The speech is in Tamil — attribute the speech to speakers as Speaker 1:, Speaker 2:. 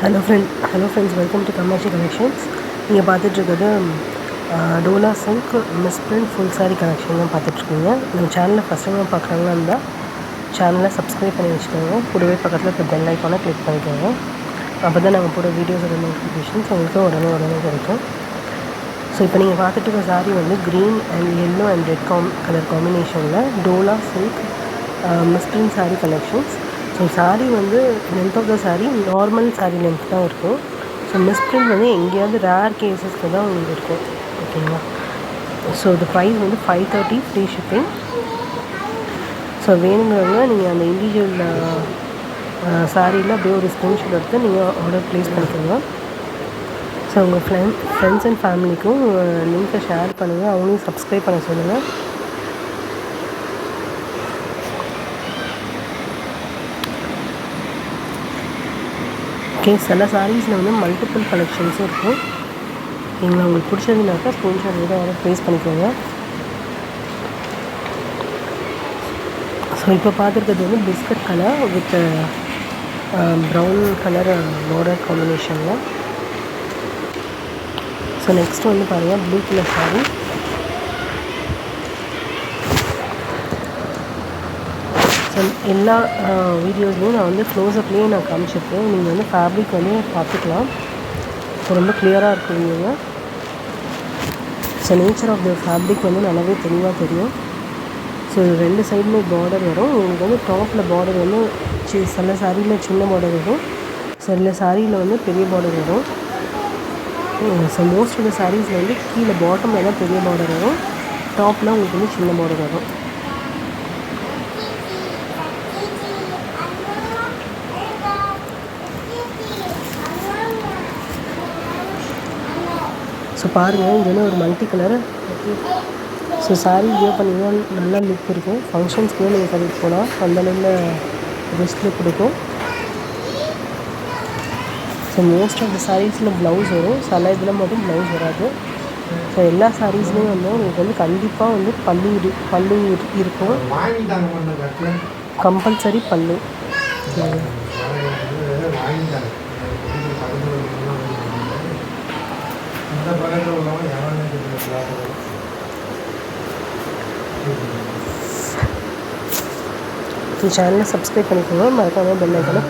Speaker 1: ஹலோ ஃப்ரெண்ட்ஸ், வெல்கம் டு கமர்ஷி கலெக்ஷன்ஸ். நீங்கள் பார்த்துட்ருக்கிறது டோலா silk misprint full sari collection தான் பார்த்துட்ருக்கீங்க. நம்ம சேனலில் ஃபஸ்ட் டைம் பார்க்குறாங்களா இருந்தால் சேனலை சப்ஸ்கிரைப் பண்ணி வச்சுக்கோங்க. கூடவே பக்கத்தில் இருக்க பெல் ஐக்கானை கிளிக் பண்ணிக்கோங்க. அப்போ தான் நாங்கள் போகிற வீடியோஸோட நோட்டிஃபிகேஷன்ஸ் உங்களுக்கு உடனே கிடைக்கும். ஸோ இப்போ நீங்கள் பார்த்துட்டு இருக்க சாரீ வந்து green and yellow and red colour காம்பினேஷனில் டோலா silk misprint sari collections. So sari வந்து length of the sari normal sari length தான் இருக்கும். ஸோ மிஸ்பிரிண்ட் வந்து எங்கேயாவது ரேர் கேஸஸ்க்கு தான் உங்களுக்கு இருக்கும். ஓகேங்களா? ஸோ இது ப்ரைஸ் வந்து 530 ஃப்ரீ ஷிப்பிங். ஸோ வேணுங்கிறவங்க நீங்கள் அந்த இண்டிவிஜுவல் சாரியில் அப்படியே ஒரு ஸ்க்ரீன்ஷாட் எடுத்து நீங்கள் ஆர்டர் ப்ளேஸ் பண்ணிக்கோங்க. ஸோ உங்கள் ஃப்ரெண்ட்ஸ் அண்ட் ஃபேமிலிக்கும் லிங்க்கை ஷேர் பண்ணுங்கள், அவங்களையும் சப்ஸ்கிரைப் பண்ண சொல்லுங்கள். ஓகே, சில சாரீஸில் வந்து மல்டிபிள் கலெக்ஷன்ஸும் இருக்கும். நீங்கள் உங்களுக்கு பிடிச்சதுனாக்கா ஸ்க்ரீன்ஷாட் கூட ஆர்டர் ப்ளேஸ் பண்ணிக்கோங்க. ஸோ இப்போ பார்த்துருக்கிறது வந்து biscuit colour with brown colour border காம்பினேஷனில். ஸோ நெக்ஸ்ட் வந்து பாருங்கள் ப்ளூ கலர் சாரீ. ஸோ எல்லா வீடியோஸ்லேயும் நான் வந்து க்ளோஸ்அப்லேயே நான் காமிச்சிருக்கேன். நீங்கள் வந்து ஃபேப்ரிக் வந்து பார்த்துக்கலாம். ஸோ ரொம்ப கிளியராக இருக்குங்க. So nature of the fabric வந்து நல்லாவே தெளிவாக தெரியும். ஸோ ரெண்டு சைடுமே பார்டர் வரும். உங்களுக்கு வந்து டாப்பில் பார்டர் வந்து சில சாரியில் சின்ன பார்டர் வரும், சில சாரியில் வந்து பெரிய பார்டர் வரும். ஸோ மோஸ்ட் ஆஃப் த சாரீஸில் வந்து கீழே பாட்டமில் தான் பெரிய பார்டர் வரும், டாப்பில் உங்களுக்கு வந்து சின்ன பார்டர் வரும். ஸோ பாருங்கள், இது வந்து ஒரு multi colour. So sari wear பண்ணிங்கன்னா நல்லா லுக் இருக்கும். ஃபங்க்ஷன்ஸ்க்கு நீங்கள் கட்டிட்டு போனால் அந்தளவில் பெஸ்ட் லுக் கொடுக்கும். ஸோ மோஸ்ட் ஆஃப் த சாரீஸில் ப்ளவுஸ் வரும், சில இதில் மட்டும் ப்ளவுஸ் வராது. ஸோ எல்லா சாரீஸ்லேயும் வந்து உங்களுக்கு வந்து கண்டிப்பாக வந்து பல்லு இருக்கும், கம்பல்சரி பல்லு. சேனலை சப்ஸ்கிரைப் பண்ணிக்கோங்க, மறக்காமல் பெல் ஐக்கானை